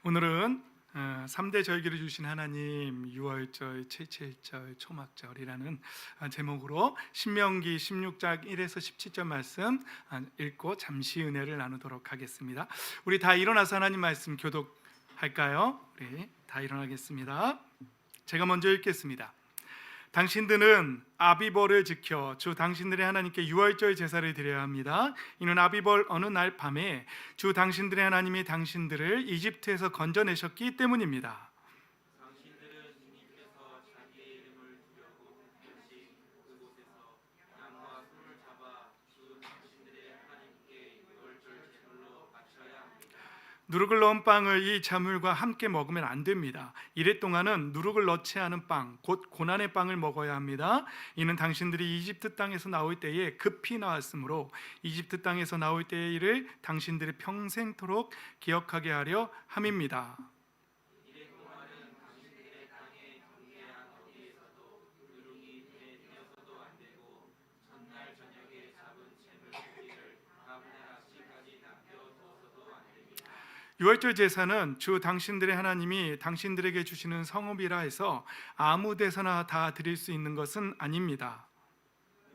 오늘은 3대 절기를 주신 하나님, 유월절, 칠칠절, 초막절이라는 제목으로 신명기 16장 1에서 17절 말씀 읽고 잠시 은혜를 나누도록 하겠습니다. 우리 다 일어나서 하나님 말씀 교독할까요? 우리 다 일어나겠습니다. 제가 먼저 읽겠습니다. 당신들은 아비벌을 지켜 주 당신들의 하나님께 유월절 제사를 드려야 합니다. 이는 아비벌 어느 날 밤에 주 당신들의 하나님이 당신들을 이집트에서 건져내셨기 때문입니다. 당신들은 이집트에서 자기의 이름을 두려고 다시 그곳에서 양과 소를 잡아 주 당신들의 하나님께 유월절 제물로 바쳐야 합니다. 누룩을 넣은 빵을 이 자물과 함께 먹으면 안 됩니다. 이래 동안은 누룩을 넣지 않은 빵, 곧 고난의 빵을 먹어야 합니다. 이는 당신들이 이집트 땅에서 나올 때에 급히 나왔으므로 이집트 땅에서 나올 때의 일을 당신들이 평생토록 기억하게 하려 함입니다. 이래 동안은 당신들의 땅에 경계한 어디에서도 누룩이 눈에 띄어서도 안 되고 전날 저녁에 잡은 재물 고기를 다음날 아침까지 남겨두어서도 안 됩니다. 유월절 제사는 주 당신들의 하나님이 당신들에게 주시는 성읍이라 해서 아무 데서나 다 드릴 수 있는 것은 아닙니다.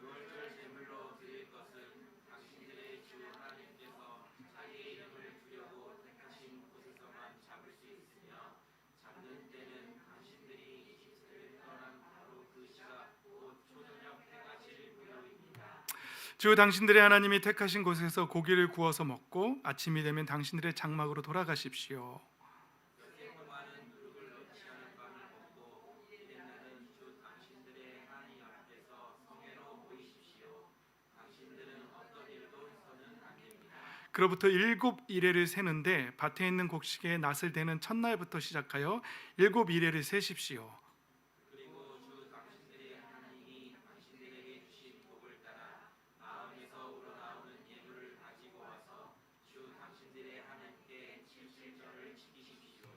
유월절 제물로 드릴 것은 당신들의 주 하나님께서 자기의 이름을 두려고 택하신 곳에서만 잡을 수 있으며 잡는 때는 당신들이 이집트를 떠난 바로 그 시각 곧 초저녁 해가 질 무렵입니다. 주 당신들의 하나님이 택하신 곳에서 고기를 구워서 먹고 아침이 되면 당신들의 장막으로 돌아가십시오. 엿새 동안은 누룩을 넣지 않은 빵을 먹고 이튿날은 주 당신들의 하나님 앞에서 성회로 모이십시오. 당신들은 어떤 일도 해서는 안 됩니다. 그로부터 7이레를 세는데 밭에 있는 곡식에 낫을 대는 첫날부터 시작하여 7이레를 세십시오. 그리고 주 당신들의 하나님이 당신들에게 주신 복을 따라 마음에서 우러나오는 예물을 가지고 와서 주 당신들의 하나님께 칠칠절을 지키십시오.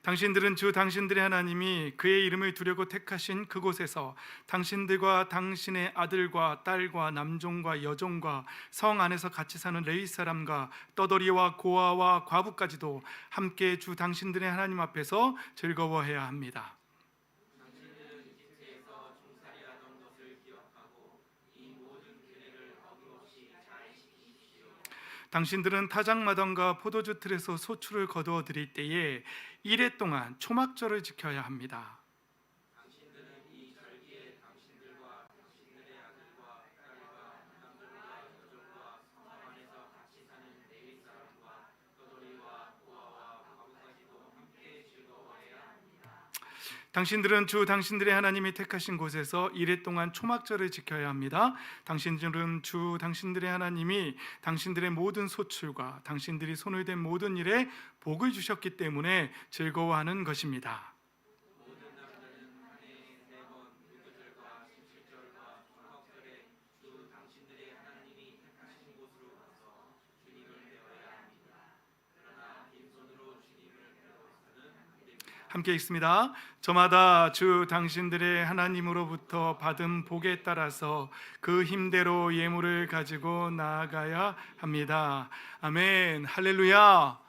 당신들은 주 당신들의 하나님이 그의 이름을 두려고 택하신 그곳에서 당신들과 당신의 아들과 딸과 남종과 여종과 성 안에서 같이 사는 레위 사람과 떠돌이와 고아와 과부까지도 함께 주 당신들의 하나님 앞에서 즐거워해야 합니다. 당신들은 이집트에서 종살이하던 것을 기억하고 이 모든 규례를 어김없이 잘 지키십시오. 당신들은 타작마당과 포도주 틀에서 소출을 거두어 드릴 때에 이래 동안 초막절을 지켜야 합니다. 당신들은 이 절기에 당신들과 당신들의 아들과 딸과 남종과 여종과 성 안에서 같이 사는 레위 사람과 떠돌이와 고아와 과부까지도 함께 즐거워해야 합니다. 당신들은 주 당신들의 하나님이 택하신 곳에서 이래 동안 초막절을 지켜야 합니다. 당신들은 주 당신들의 하나님이 당신들의 모든 소출과 당신들이 손을 댄 모든 일에 복을 주셨기 때문에 즐거워하는 것입니다. 모든 남자는 한 해에 3번 무교절과 칠칠절과 초막절에 주 당신들의 하나님이 택하신 곳으로 가서 주님을 배워야 합니다. 그러나 빈손으로 주님을 배워서는 안 됩니다. 함께 읽습니다. 저마다 주 당신들의 하나님으로부터 받은 복에 따라서 그 힘대로 예물을 가지고 나아가야 합니다. 아멘. 할렐루야.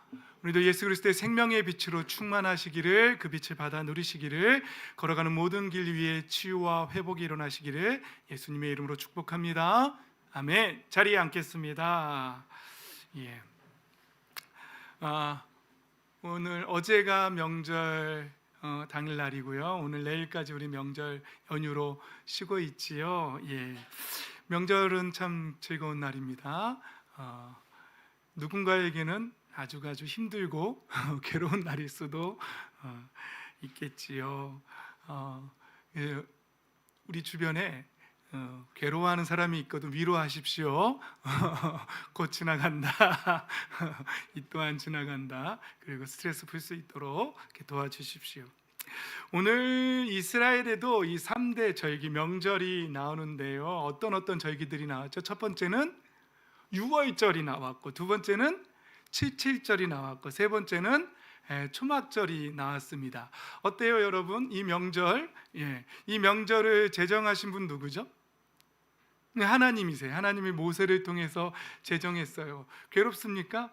우리도 예수 그리스도의 생명의 빛으로 충만하시기를, 그 빛을 받아 누리시기를, 걸어가는 모든 길 위에 치유와 회복이 일어나시기를 예수님의 이름으로 축복합니다. 아멘. 자리에 앉겠습니다. 예. 오늘 어제가 명절 당일날이고요. 오늘 내일까지 우리 명절 연휴로 쉬고 있지요. 예. 명절은 참 즐거운 날입니다. 누군가에게는 아주 힘들고 괴로운 날일 수도 있겠지요. 예, 우리 주변에 괴로워하는 사람이 있거든 위로하십시오. 곧 지나간다. 이 또한 지나간다. 그리고 스트레스 풀 수 있도록 이렇게 도와주십시오. 오늘 이스라엘에도 이 3대 절기 명절이 나오는데요. 어떤 절기들이 나왔죠? 첫 번째는 유월절이 나왔고, 두 번째는 칠칠절이 나왔고, 세 번째는 초막절이 나왔습니다. 어때요, 여러분? 이 명절, 이 명절을 제정하신 분 누구죠? 하나님이세요. 하나님이 모세를 통해서 제정했어요. 괴롭습니까?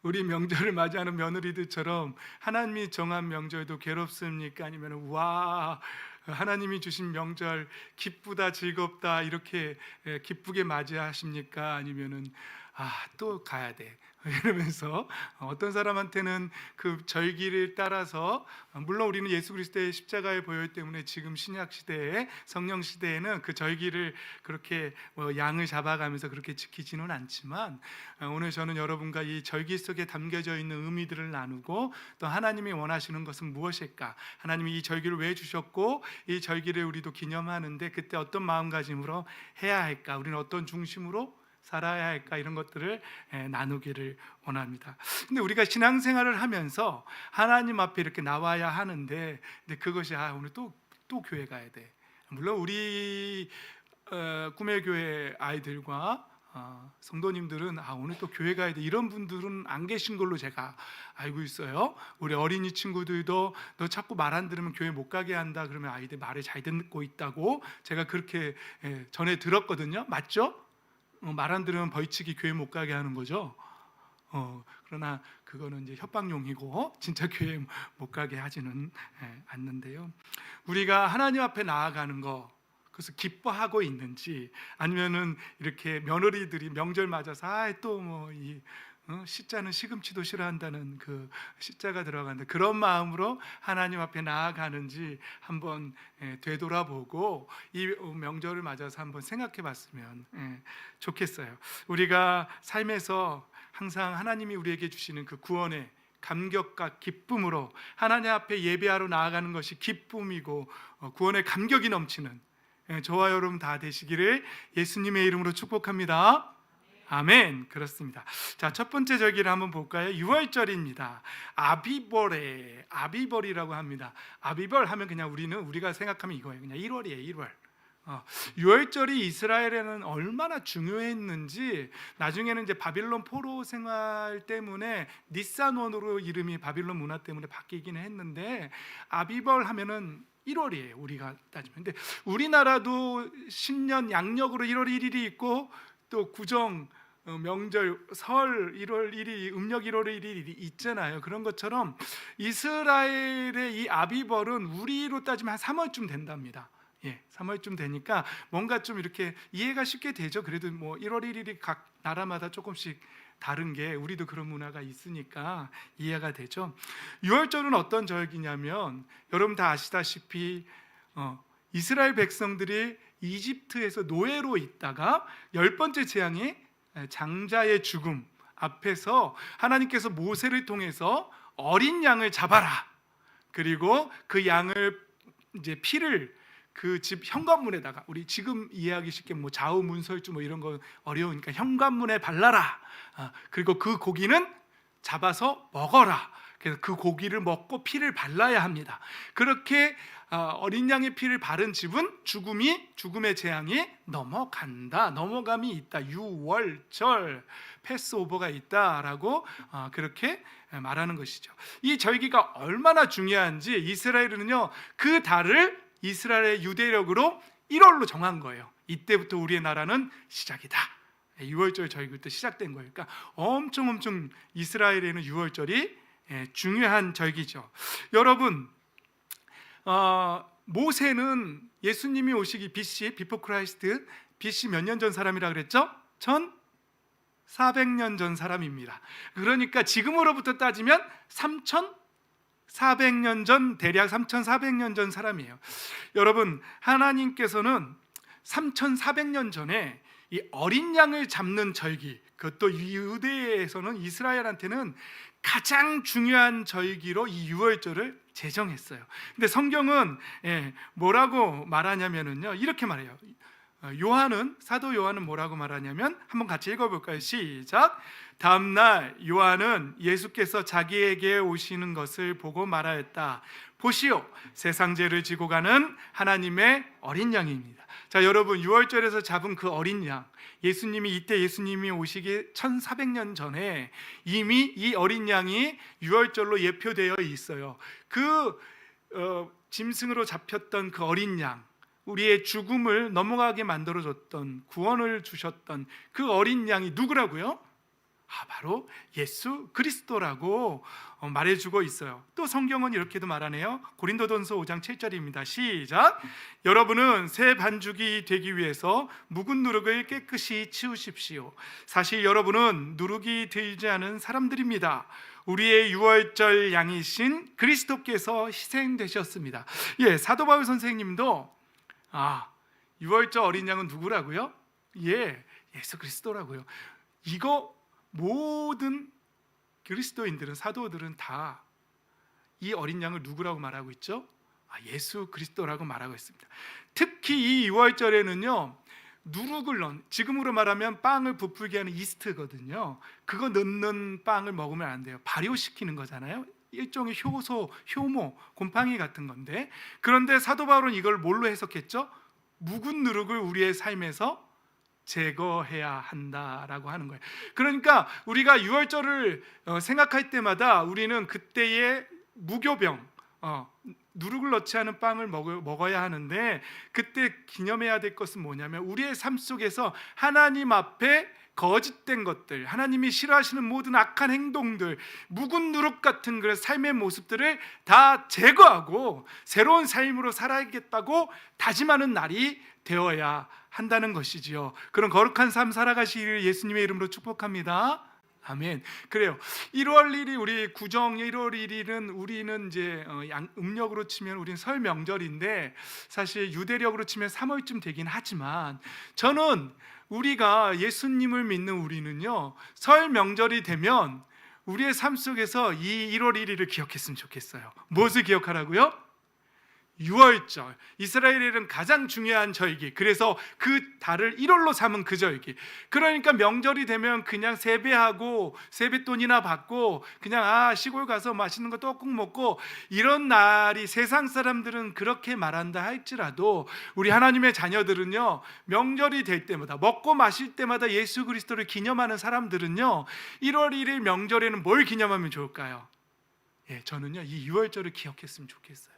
우리 명절을 맞이하는 며느리들처럼 하나님이 정한 명절도 괴롭습니까? 아니면 와, 하나님이 주신 명절 기쁘다 즐겁다 이렇게 기쁘게 맞이하십니까? 아니면은 또 가야 돼 이러면서 어떤 사람한테는 그 절기를 따라서, 물론 우리는 예수 그리스도의 십자가의 보혈 때문에 지금 신약 시대에 성령 시대에는 그 절기를 그렇게 양을 잡아가면서 그렇게 지키지는 않지만, 오늘 저는 여러분과 이 절기 속에 담겨져 있는 의미들을 나누고, 또 하나님이 원하시는 것은 무엇일까, 하나님이 이 절기를 왜 주셨고 이 절기를 우리도 기념하는데 그때 어떤 마음가짐으로 해야 할까, 우리는 어떤 중심으로 살아야 할까, 이런 것들을 나누기를 원합니다. 근데 우리가 신앙생활을 하면서 하나님 앞에 이렇게 나와야 하는데, 근데 그것이 오늘 또 교회 가야 돼. 물론 우리 꿈의 교회 아이들과 성도님들은 오늘 또 교회 가야 돼 이런 분들은 안 계신 걸로 제가 알고 있어요. 우리 어린이 친구들도 너 자꾸 말 안 들으면 교회 못 가게 한다 그러면 아이들 말을 잘 듣고 있다고 제가 그렇게 전에 들었거든요. 맞죠? 말 안 들으면 벌칙이 교회 못 가게 하는 거죠. 그러나 그거는 이제 협박용이고 진짜 교회 못 가게 하지는 않는데요. 우리가 하나님 앞에 나아가는 거, 그래서 기뻐하고 있는지, 아니면은 이렇게 며느리들이 명절 맞아서 또이 시자는 시금치도 싫어한다는 그 시자가 들어간다 그런 마음으로 하나님 앞에 나아가는지 한번 되돌아보고 이 명절을 맞아서 한번 생각해 봤으면 좋겠어요. 우리가 삶에서 항상 하나님이 우리에게 주시는 그 구원의 감격과 기쁨으로 하나님 앞에 예배하러 나아가는 것이 기쁨이고 구원의 감격이 넘치는 저와 여러분 다 되시기를 예수님의 이름으로 축복합니다. 아멘. 그렇습니다. 자, 첫 번째 절기를 한번 볼까요? 유월절입니다. 아비벌이라고 합니다. 아비벌 하면 그냥 우리가 생각하면 이거예요. 그냥 1월이에요. 1월. 유월절이 이스라엘에는 얼마나 중요했는지 나중에는 이제 바빌론 포로 생활 때문에 니산원으로 이름이 바빌론 문화 때문에 바뀌기는 했는데, 아비벌 하면은 1월이에요. 우리가 따지면. 근데 우리나라도 신년 양력으로 1월 1일이 있고 또 구정 명절 설 1월 1일 음력 1월 1일이 있잖아요. 그런 것처럼 이스라엘의 이 아비벌은 우리로 따지면 한 3월쯤 된답니다. 3월쯤 되니까 뭔가 좀 이렇게 이해가 쉽게 되죠. 그래도 뭐 1월 1일이 각 나라마다 조금씩 다른 게 우리도 그런 문화가 있으니까 이해가 되죠. 유월절은 어떤 절기냐면 여러분 다 아시다시피 이스라엘 백성들이 이집트에서 노예로 있다가 10번째 재앙이 장자의 죽음 앞에서 하나님께서 모세를 통해서 어린 양을 잡아라. 그리고 그 양을 이제 피를 그 집 현관문에다가, 우리 지금 이해하기 쉽게 뭐 좌우문설주 뭐 이런 거 어려우니까 현관문에 발라라. 그리고 그 고기는 잡아서 먹어라. 그래서 그 고기를 먹고 피를 발라야 합니다. 그렇게 어린 양의 피를 바른 집은 죽음의 재앙이 넘어감이 있다. 유월절 패스오버가 있다라고 그렇게 말하는 것이죠. 이 절기가 얼마나 중요한지 이스라엘은요 그 달을 이스라엘의 유대력으로 1월로 정한 거예요. 이때부터 우리의 나라는 시작이다. 6월절 절기부터 시작된 거예요. 그러니까 엄청 이스라엘에는 6월절이 중요한 절기죠. 여러분, 모세는 예수님이 오시기 BC, 비포 크라이스트, BC 몇 년 전 사람이라 그랬죠? 1400년 전 사람입니다. 그러니까 지금으로부터 따지면 3400년 전, 대략 3400년 전 사람이에요. 여러분, 하나님께서는 3400년 전에 이 어린 양을 잡는 절기, 그것도 유대에서는 이스라엘한테는 가장 중요한 절기로 이 유월절을 제정했어요. 근데 성경은 뭐라고 말하냐면요, 이렇게 말해요. 사도 요한은 뭐라고 말하냐면, 한번 같이 읽어볼까요? 시작. 다음날 요한은 예수께서 자기에게 오시는 것을 보고 말하였다. 보시오, 세상 죄를 지고 가는 하나님의 어린 양입니다. 자, 여러분, 유월절에서 잡은 그 어린 양, 예수님이 오시기 1400년 전에 이미 이 어린 양이 유월절로 예표되어 있어요. 그 짐승으로 잡혔던 그 어린 양, 우리의 죽음을 넘어가게 만들어줬던, 구원을 주셨던 그 어린 양이 누구라고요? 바로 예수 그리스도라고 말해주고 있어요. 또 성경은 이렇게도 말하네요. 고린도전서 5장 7절입니다. 시작. 여러분은 새 반죽이 되기 위해서 묵은 누룩을 깨끗이 치우십시오. 사실 여러분은 누룩이 들지 않은 사람들입니다. 우리의 유월절 양이신 그리스도께서 희생되셨습니다. 예, 사도 바울 선생님도 유월절 어린 양은 누구라고요? 예, 예수 그리스도라고요. 이거 모든 그리스도인들은, 사도들은 다 이 어린 양을 누구라고 말하고 있죠? 예수 그리스도라고 말하고 있습니다. 특히 이 유월절에는요, 누룩을 넣은, 지금으로 말하면 빵을 부풀게 하는 이스트거든요. 그거 넣는 빵을 먹으면 안 돼요. 발효시키는 거잖아요. 일종의 효소, 효모, 곰팡이 같은 건데, 그런데 사도 바울은 이걸 뭘로 해석했죠? 묵은 누룩을 우리의 삶에서 제거해야 한다라고 하는 거예요. 그러니까 우리가 유월절을 생각할 때마다 우리는 그때의 무교병, 누룩을 넣지 않은 빵을 먹어야 하는데, 그때 기념해야 될 것은 뭐냐면 우리의 삶 속에서 하나님 앞에 거짓된 것들, 하나님이 싫어하시는 모든 악한 행동들, 묵은 누룩 같은 그런 삶의 모습들을 다 제거하고 새로운 삶으로 살아야겠다고 다짐하는 날이 되어야 한다는 것이지요. 그런 거룩한 삶 살아가시기를 예수님의 이름으로 축복합니다. 아멘. 그래요. 1월 1일 우리 구정 1월 1일은 우리는 이제 음력으로 치면 우리는 설 명절인데, 사실 유대력으로 치면 3월쯤 되긴 하지만, 저는 우리가 예수님을 믿는 우리는요, 설 명절이 되면 우리의 삶 속에서 이 1월 1일을 기억했으면 좋겠어요. 무엇을 기억하라고요? 유월절, 이스라엘에는 가장 중요한 절기, 그래서 그 달을 1월로 삼은 그 절기. 그러니까 명절이 되면 그냥 세배하고 세뱃돈이나 받고 그냥 시골 가서 맛있는 거 떡국 먹고 이런 날이, 세상 사람들은 그렇게 말한다 할지라도 우리 하나님의 자녀들은요, 명절이 될 때마다, 먹고 마실 때마다 예수 그리스도를 기념하는 사람들은요, 1월 1일 명절에는 뭘 기념하면 좋을까요? 저는요, 이 유월절을 기억했으면 좋겠어요.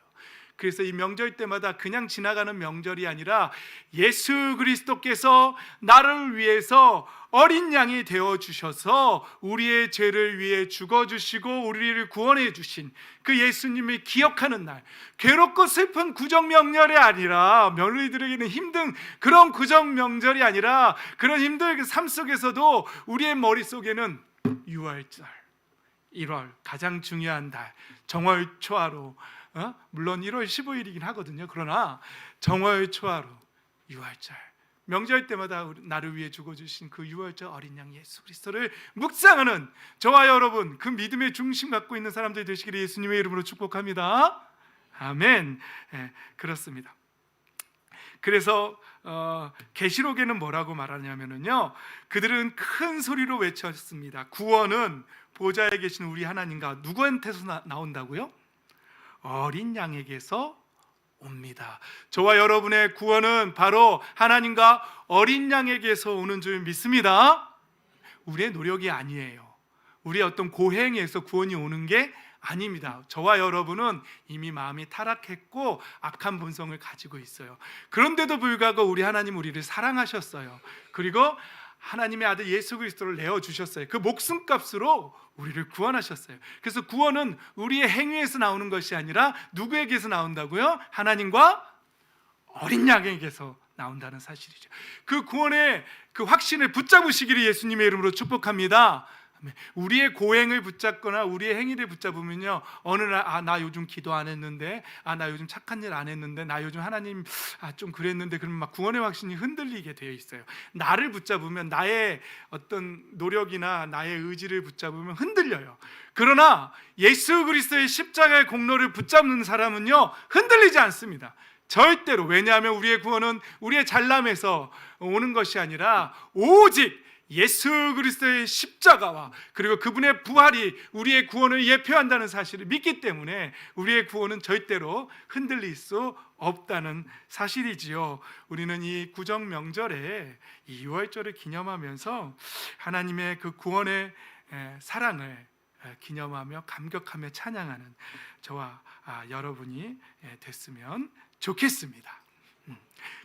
그래서 이 명절 때마다 그냥 지나가는 명절이 아니라 예수 그리스도께서 나를 위해서 어린 양이 되어 주셔서 우리의 죄를 위해 죽어 주시고 우리를 구원해 주신 그 예수님을 기억하는 날, 괴롭고 슬픈 구정 명절이 아니라, 며느리들에게는 힘든 그런 구정 명절이 아니라, 그런 힘든 삶 속에서도 우리의 머릿속에는 유월절, 1월 가장 중요한 달, 정월 초하루, 물론 1월 15일이긴 하거든요. 그러나 정월 초하루, 유월절, 명절 때마다 나를 위해 죽어주신 그 유월절 어린 양 예수 그리스도를 묵상하는 저와 여러분, 그 믿음의 중심 갖고 있는 사람들이 되시기를 예수님의 이름으로 축복합니다. 아멘. 그렇습니다. 그래서 계시록에는 뭐라고 말하냐면요, 그들은 큰 소리로 외쳤습니다. 구원은 보좌에 계신 우리 하나님과 누구한테서 나온다고요? 어린 양에게서 옵니다. 저와 여러분의 구원은 바로 하나님과 어린 양에게서 오는 줄 믿습니다. 우리의 노력이 아니에요. 우리의 어떤 고행에서 구원이 오는 게 아닙니다. 저와 여러분은 이미 마음이 타락했고 악한 본성을 가지고 있어요. 그런데도 불구하고 우리 하나님 우리를 사랑하셨어요. 그리고 하나님의 아들 예수 그리스도를 내어주셨어요. 그 목숨값으로 우리를 구원하셨어요. 그래서 구원은 우리의 행위에서 나오는 것이 아니라 누구에게서 나온다고요? 하나님과 어린 양에게서 나온다는 사실이죠. 그 구원의 그 확신을 붙잡으시기를 예수님의 이름으로 축복합니다. 우리의 고행을 붙잡거나 우리의 행위를 붙잡으면요, 어느 날 나 요즘 기도 안 했는데, 나 요즘 착한 일 안 했는데, 나 요즘 하나님 좀 그랬는데, 그러면 막 구원의 확신이 흔들리게 되어 있어요. 나를 붙잡으면, 나의 어떤 노력이나 나의 의지를 붙잡으면 흔들려요. 그러나 예수 그리스도의 십자가의 공로를 붙잡는 사람은요, 흔들리지 않습니다. 절대로. 왜냐하면 우리의 구원은 우리의 잘남에서 오는 것이 아니라 오직 예수 그리스도의 십자가와 그리고 그분의 부활이 우리의 구원을 예표한다는 사실을 믿기 때문에 우리의 구원은 절대로 흔들릴 수 없다는 사실이지요. 우리는 이 구정 명절에 이 유월절을 기념하면서 하나님의 그 구원의 사랑을 기념하며 감격하며 찬양하는 저와 여러분이 됐으면 좋겠습니다.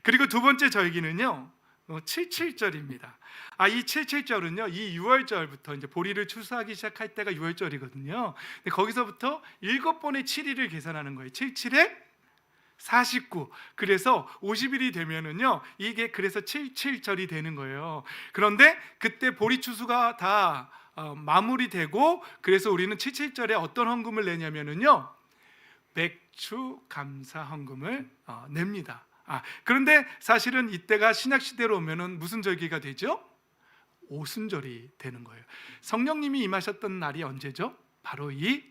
그리고 두 번째 절기는요, 77절입니다. 이 77절은요, 이 6월절부터 이제 보리를 추수하기 시작할 때가 6월절이거든요. 거기서부터 7번의 7일을 계산하는 거예요. 77에 49. 그래서 50일이 되면은요, 이게 그래서 77절이 되는 거예요. 그런데 그때 보리 추수가 다 마무리되고, 그래서 우리는 77절에 어떤 헌금을 내냐면은요, 맥주 감사 헌금을 냅니다. 그런데 사실은 이때가 신약 시대로 오면은 무슨 절기가 되죠? 오순절이 되는 거예요. 성령님이 임하셨던 날이 언제죠? 바로 이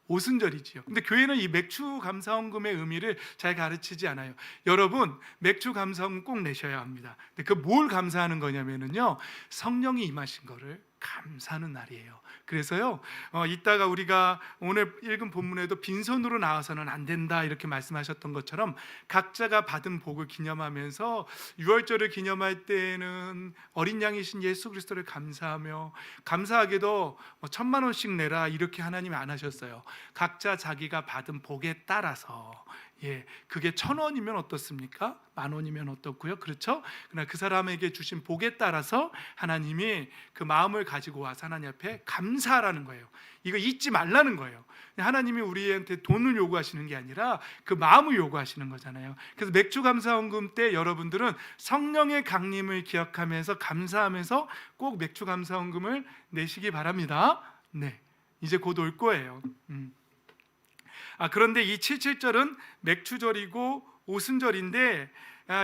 오순절이지요. 근데 교회는 이 맥주 감사헌금의 의미를 잘 가르치지 않아요. 여러분, 맥주 감사헌금 꼭 내셔야 합니다. 근데 그 뭘 감사하는 거냐면은요, 성령이 임하신 거를 감사하는 날이에요. 그래서요, 이따가 우리가 오늘 읽은 본문에도 빈손으로 나와서는 안 된다 이렇게 말씀하셨던 것처럼 각자가 받은 복을 기념하면서 6월절을 기념할 때는 어린 양이신 예수 그리스도를 감사하며, 감사하게도 1,000,000원씩 내라 이렇게 하나님이 안 하셨어요. 각자 자기가 받은 복에 따라서, 그게 1,000원이면 어떻습니까? 10,000원이면 어떻고요? 그렇죠? 그러나 그 사람에게 주신 복에 따라서 하나님이 그 마음을 가지고 와서 하나님 앞에 감사하라는 거예요. 이거 잊지 말라는 거예요. 하나님이 우리한테 돈을 요구하시는 게 아니라 그 마음을 요구하시는 거잖아요. 그래서 맥주 감사헌금 때 여러분들은 성령의 강림을 기억하면서 감사하면서 꼭 맥주 감사헌금을 내시기 바랍니다. 네, 이제 곧 올 거예요. 그런데 이 77절은 맥주절이고 오순절인데,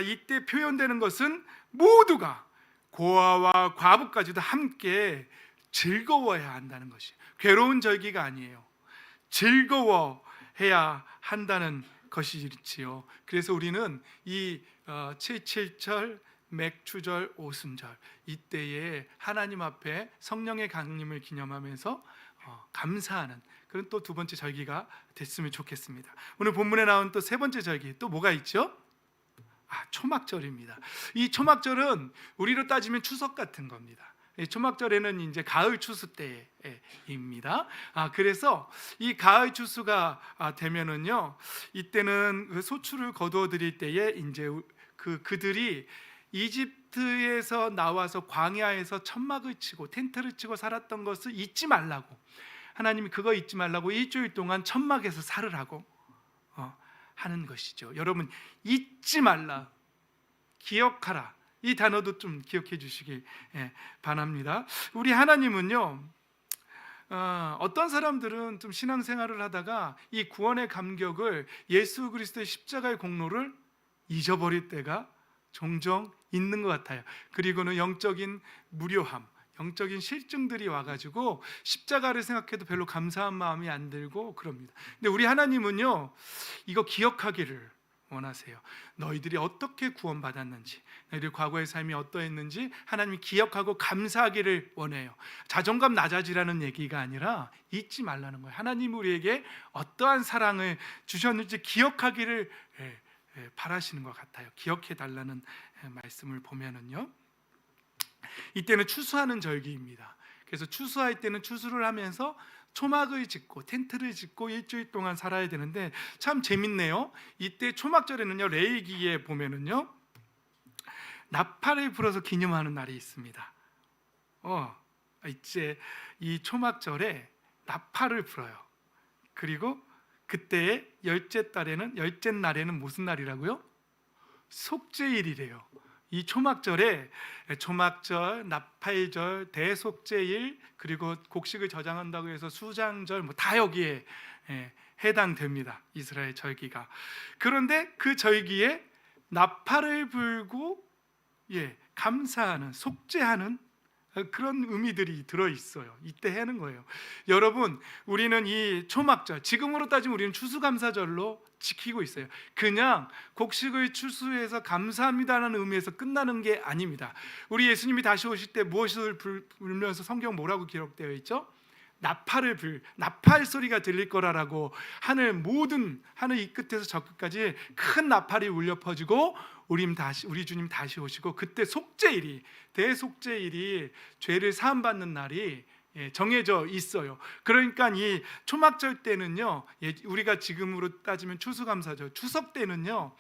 이때 표현되는 것은 모두가 고아와 과부까지도 함께 즐거워해야 한다는 것이, 괴로운 절기가 아니에요. 즐거워해야 한다는 것이지요. 그래서 우리는 이 77절, 맥주절, 오순절 이때에 하나님 앞에 성령의 강림을 기념하면서 감사하는 그런 또 두 번째 절기가 됐으면 좋겠습니다. 오늘 본문에 나온 또 세 번째 절기 또 뭐가 있죠? 초막절입니다. 이 초막절은 우리로 따지면 추석 같은 겁니다. 초막절에는 이제 가을 추수 때입니다. 그래서 이 가을 추수가 되면은요, 이때는 그 소출을 거두어 드릴 때에 이제 그들이 이집트에서 나와서 광야에서 천막을 치고 텐트를 치고 살았던 것을 잊지 말라고, 하나님이 그거 잊지 말라고 일주일 동안 천막에서 살으라고 하는 것이죠. 여러분, 잊지 말라, 기억하라, 이 단어도 좀 기억해 주시기 바랍니다. 우리 하나님은요, 어떤 사람들은 좀 신앙생활을 하다가 이 구원의 감격을, 예수 그리스도의 십자가의 공로를 잊어버릴 때가 종종 있는 것 같아요. 그리고는 영적인 무료함, 영적인 실증들이 와가지고 십자가를 생각해도 별로 감사한 마음이 안 들고 그럽니다. 근데 우리 하나님은요, 이거 기억하기를 원하세요. 너희들이 어떻게 구원받았는지, 너희들 과거의 삶이 어떠했는지 하나님이 기억하고 감사하기를 원해요. 자존감 낮아지라는 얘기가 아니라 잊지 말라는 거예요. 하나님 우리에게 어떠한 사랑을 주셨는지 기억하기를 바라시는 것 같아요. 기억해 달라는 말씀을 보면은요, 이때는 추수하는 절기입니다. 그래서 추수할 때는 추수를 하면서 초막을 짓고 텐트를 짓고 일주일 동안 살아야 되는데 참 재밌네요. 이때 초막절에는요, 레위기에 보면은요, 나팔을 불어서 기념하는 날이 있습니다. 이제 이 초막절에 나팔을 불어요. 그리고 그때의 열째 날에는 무슨 날이라고요? 속죄일이래요. 이 초막절에 초막절, 나팔절, 대속죄일, 그리고 곡식을 저장한다고 해서 수장절 다 여기에 해당됩니다. 이스라엘 절기가. 그런데 그 절기에 나팔을 불고 감사하는, 속죄하는 그런 의미들이 들어있어요. 이때 하는 거예요. 여러분, 우리는 이 초막절, 지금으로 따지면 우리는 추수감사절로 지키고 있어요. 그냥 곡식을 추수해서 감사합니다라는 의미에서 끝나는 게 아닙니다. 우리 예수님이 다시 오실 때 무엇을 불면서 성경 뭐라고 기록되어 있죠? 나팔 소리가 들릴 거라라고, 하늘 이 끝에서 저 끝까지 큰 나팔이 울려 퍼지고 우리 주님 다시 오시고, 그때 대속죄일이 죄를 사함 받는 날이 정해져 있어요. 그러니까 이 초막절 때는요, 우리가 지금으로 따지면 추수감사절, 추석 때는요,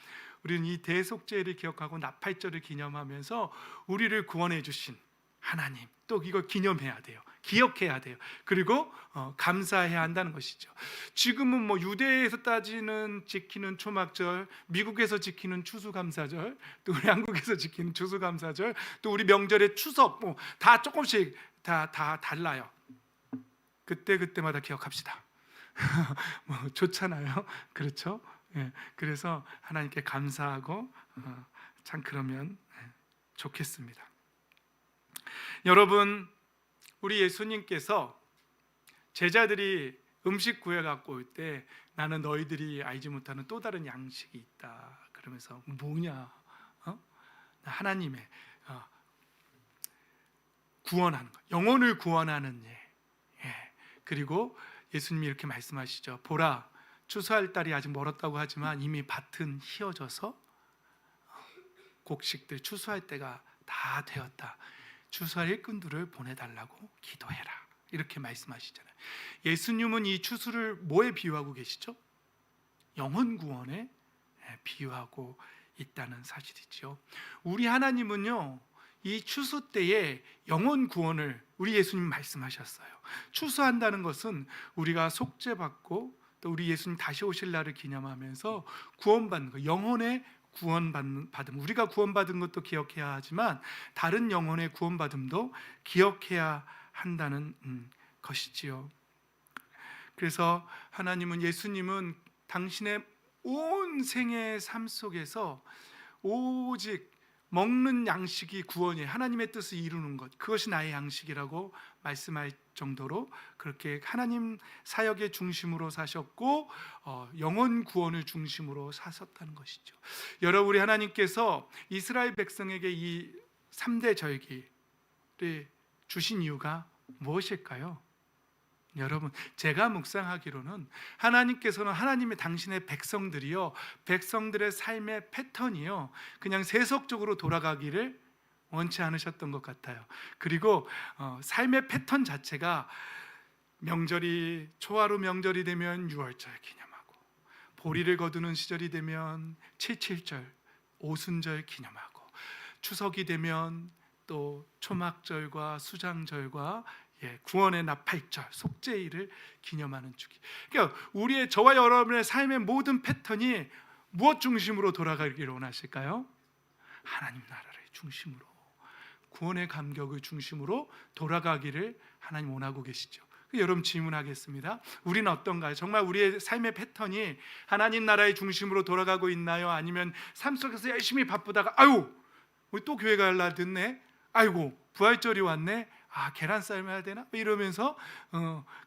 우리는 이 대속죄를 기억하고 나팔절을 기념하면서 우리를 구원해 주신 하나님, 또 이걸 기념해야 돼요. 기억해야 돼요. 그리고 감사해야 한다는 것이죠. 지금은 뭐 유대에서 따지는 지키는 초막절, 미국에서 지키는 추수감사절, 또 우리 한국에서 지키는 추수감사절, 또 우리 명절의 추석, 뭐 다 조금씩 다 달라요. 그때마다 기억합시다. 뭐 좋잖아요. 그렇죠? 예, 그래서 하나님께 감사하고 참 그러면 좋겠습니다. 여러분, 우리 예수님께서 제자들이 음식 구해 갖고 올 때 나는 너희들이 알지 못하는 또 다른 양식이 있다 그러면서 뭐냐? 하나님의 구원하는 것, 영혼을 구원하는 예. 그리고 예수님이 이렇게 말씀하시죠. 보라, 추수할 달이 아직 멀었다고 하지만 이미 밭은 희어져서 곡식들 추수할 때가 다 되었다. 추수할 일꾼들을 보내달라고 기도해라. 이렇게 말씀하시잖아요. 예수님은 이 추수를 뭐에 비유하고 계시죠? 영혼 구원에 비유하고 있다는 사실이죠. 우리 하나님은요, 이 추수 때에 영혼 구원을 우리 예수님 말씀하셨어요. 추수한다는 것은 우리가 속죄받고 또 우리 예수님 다시 오실 날을 기념하면서 구원받는 것, 영혼의 구원받음, 우리가 구원받은 것도 기억해야 하지만 다른 영혼의 구원받음도 기억해야 한다는 것이지요. 그래서 하나님은, 예수님은 당신의 온 생애의 삶 속에서 오직 먹는 양식이 구원이에요. 하나님의 뜻을 이루는 것, 그것이 나의 양식이라고 말씀할 정도로 그렇게 하나님 사역의 중심으로 사셨고 영혼 구원을 중심으로 사셨다는 것이죠. 여러분, 우리 하나님께서 이스라엘 백성에게 이 3대 절기를 주신 이유가 무엇일까요? 여러분, 제가 묵상하기로는 하나님께서는 하나님의 당신의 백성들이요, 백성들의 삶의 패턴이요, 그냥 세속적으로 돌아가기를 원치 않으셨던 것 같아요. 그리고 삶의 패턴 자체가 명절이, 초하루 명절이 되면 유월절 기념하고, 보리를 거두는 시절이 되면 칠칠절 오순절 기념하고, 추석이 되면 또 초막절과 수장절과 구원의 나팔절, 속죄일을 기념하는 주기. 그러니까 우리의, 저와 여러분의 삶의 모든 패턴이 무엇 중심으로 돌아가기를 원하실까요? 하나님 나라를 중심으로, 구원의 감격을 중심으로 돌아가기를 하나님 원하고 계시죠. 여러분, 질문하겠습니다. 우리는 어떤가요? 정말 우리의 삶의 패턴이 하나님 나라의 중심으로 돌아가고 있나요? 아니면 삶 속에서 열심히 바쁘다가 아유, 우리 또 교회 갈 날 됐네, 아이고 부활절이 왔네, 계란 삶아야 되나? 이러면서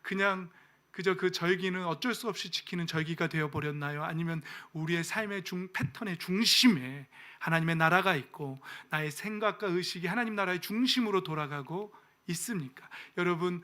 그냥 그저 그 절기는 어쩔 수 없이 지키는 절기가 되어버렸나요? 아니면 우리의 삶의 패턴의 중심에 하나님의 나라가 있고 나의 생각과 의식이 하나님 나라의 중심으로 돌아가고 있습니까? 여러분,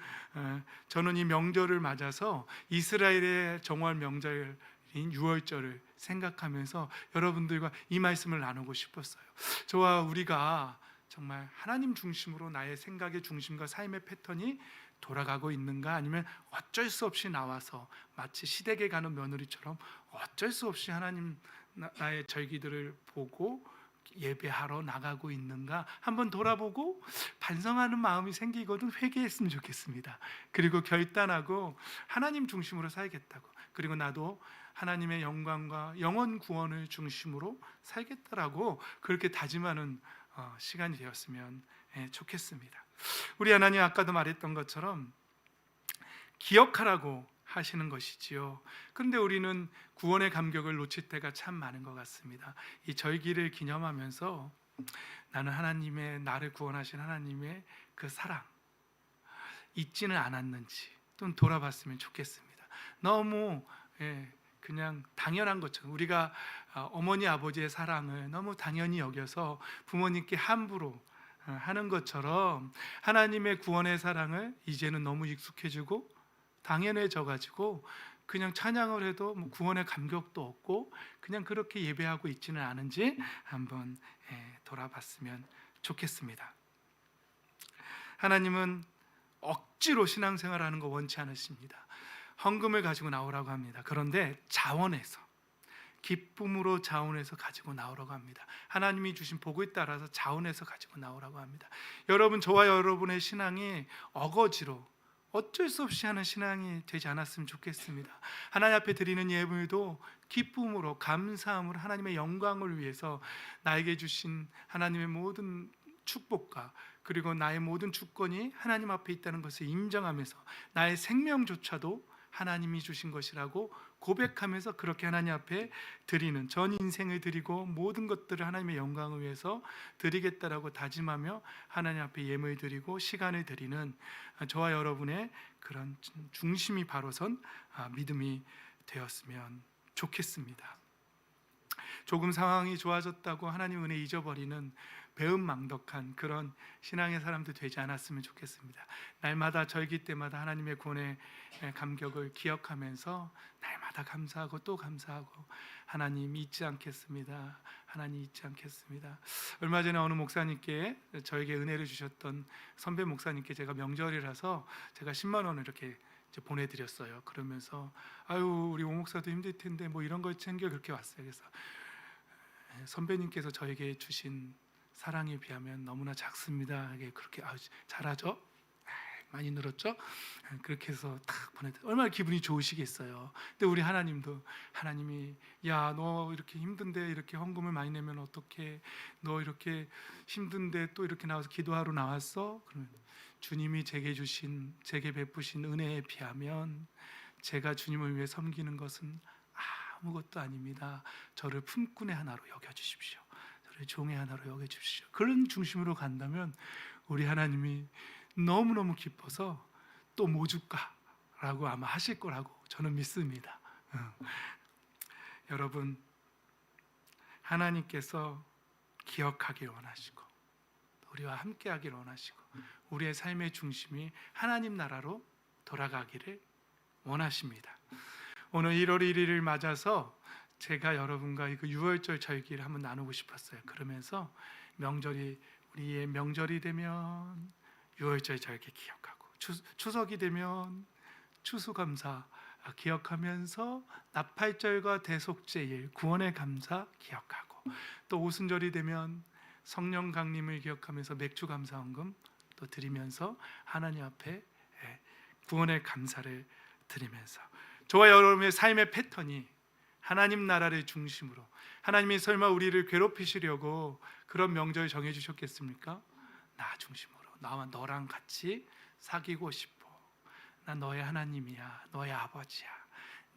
저는 이 명절을 맞아서 이스라엘의 정월 명절인 유월절을 생각하면서 여러분들과 이 말씀을 나누고 싶었어요. 저와 우리가 정말 하나님 중심으로 나의 생각의 중심과 삶의 패턴이 돌아가고 있는가, 아니면 어쩔 수 없이 나와서 마치 시댁에 가는 며느리처럼 어쩔 수 없이 하나님 나의 절기들을 보고 예배하러 나가고 있는가 한번 돌아보고 반성하는 마음이 생기거든 회개했으면 좋겠습니다. 그리고 결단하고 하나님 중심으로 살겠다고, 그리고 나도 하나님의 영광과 영원 구원을 중심으로 살겠다라고 그렇게 다짐하는 시간이 되었으면 좋겠습니다. 우리 하나님, 아까도 말했던 것처럼 기억하라고 하시는 것이지요. 그런데 우리는 구원의 감격을 놓칠 때가 참 많은 것 같습니다. 이 절기를 기념하면서 나는 하나님의, 나를 구원하신 하나님의 그 사랑 잊지는 않았는지 또는 돌아봤으면 좋겠습니다. 너무 그냥 당연한 것처럼 우리가 어머니 아버지의 사랑을 너무 당연히 여겨서 부모님께 함부로 하는 것처럼 하나님의 구원의 사랑을 이제는 너무 익숙해지고 당연해져 가지고 그냥 찬양을 해도 뭐 구원의 감격도 없고 그냥 그렇게 예배하고 있지는 않은지 한번 돌아봤으면 좋겠습니다. 하나님은 억지로 신앙생활하는 거 원치 않으십니다. 헌금을 가지고 나오라고 합니다. 그런데 자원해서, 기쁨으로 자원해서 가지고 나오라고 합니다. 하나님이 주신 복을 따라서 자원해서 가지고 나오라고 합니다. 여러분, 저와 여러분의 신앙이 어거지로 어쩔 수 없이 하는 신앙이 되지 않았으면 좋겠습니다. 하나님 앞에 드리는 예물도 기쁨으로, 감사함으로 하나님의 영광을 위해서 나에게 주신 하나님의 모든 축복과 그리고 나의 모든 주권이 하나님 앞에 있다는 것을 인정하면서 나의 생명조차도 하나님이 주신 것이라고 고백하면서 그렇게 하나님 앞에 드리는, 전 인생을 드리고 모든 것들을 하나님의 영광을 위해서 드리겠다라고 다짐하며 하나님 앞에 예물 드리고 시간을 드리는 저와 여러분의 그런 중심이 바로선 믿음이 되었으면 좋겠습니다. 조금 상황이 좋아졌다고 하나님 은혜 잊어버리는 배은망덕한 그런 신앙의 사람도 되지 않았으면 좋겠습니다. 날마다 절기 때마다 하나님의 구원의 감격을 기억하면서 날마다 감사하고 또 감사하고, 하나님 잊지 않겠습니다. 하나님 잊지 않겠습니다. 얼마 전에 어느 목사님께, 저에게 은혜를 주셨던 선배 목사님께 제가 명절이라서 제가 10만 원을 이렇게 이제 보내드렸어요. 그러면서 아유, 우리 오 목사도 힘들 텐데 뭐 이런 걸 챙겨, 그렇게 왔어요. 그래서 선배님께서 저에게 주신 사랑에 비하면 너무나 작습니다. 이게 그렇게 잘하죠? 많이 늘었죠? 그렇게 해서 딱 보내드. 얼마나 기분이 좋으시겠어요. 근데 우리 하나님도, 하나님이 야, 너 이렇게 힘든데 이렇게 헌금을 많이 내면 어떡해? 너 이렇게 힘든데 또 이렇게 나와서 기도하러 나왔어? 그러면 주님이 제게 베푸신 은혜에 비하면 제가 주님을 위해 섬기는 것은 아무것도 아닙니다. 저를 품꾼의 하나로 여겨주십시오. 저를 종의 하나로 여겨주십시오. 그런 중심으로 간다면 우리 하나님이 너무너무 기뻐서 또 뭐 줄까라고 아마 하실 거라고 저는 믿습니다. 여러분, 하나님께서 기억하길 원하시고 우리와 함께하길 원하시고 우리의 삶의 중심이 하나님 나라로 돌아가기를 원하십니다. 오늘 1월 1일을 맞아서 제가 여러분과 그 유월절 절기를 한번 나누고 싶었어요. 그러면서 우리의 명절이 되면 유월절 절기 기억하고, 추석이 되면 추수감사 기억하면서 나팔절과 대속죄일 구원의 감사 기억하고, 또 오순절이 되면 성령 강림을 기억하면서 맥주 감사헌금 또 드리면서 하나님 앞에 구원의 감사를 드리면서, 저와 여러분의 삶의 패턴이 하나님 나라를 중심으로, 하나님이 설마 우리를 괴롭히시려고 그런 명절 정해 주셨겠습니까? 나 중심으로, 나와 너랑 같이 사귀고 싶어. 나 너의 하나님이야, 너의 아버지야.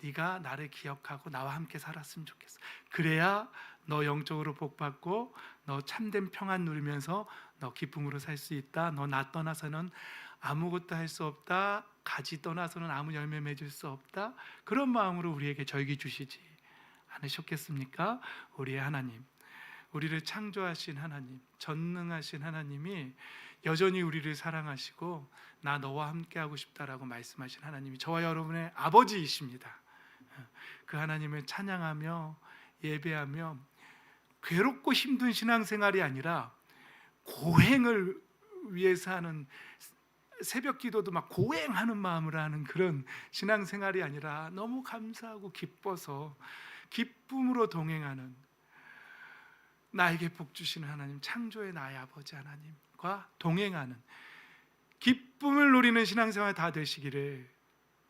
네가 나를 기억하고 나와 함께 살았으면 좋겠어. 그래야 너 영적으로 복받고 너 참된 평안 누리면서 너 기쁨으로 살 수 있다. 너 나 떠나서는 아무것도 할 수 없다. 가지 떠나서는 아무 열매 맺을 수 없다. 그런 마음으로 우리에게 절기 주시지 않으셨겠습니까? 우리의 하나님, 우리를 창조하신 하나님, 전능하신 하나님이 여전히 우리를 사랑하시고 나 너와 함께하고 싶다라고 말씀하신 하나님이 저와 여러분의 아버지이십니다. 그 하나님을 찬양하며 예배하며 괴롭고 힘든 신앙생활이 아니라 고행을 위해서 하는, 새벽 기도도 막 고행하는 마음으로 하는 그런 신앙생활이 아니라 너무 감사하고 기뻐서 기쁨으로 동행하는, 나에게 복 주시는 하나님, 창조의 나의 아버지 하나님과 동행하는 기쁨을 누리는 신앙생활 다 되시기를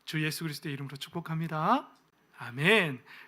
주 예수 그리스도의 이름으로 축복합니다. 아멘.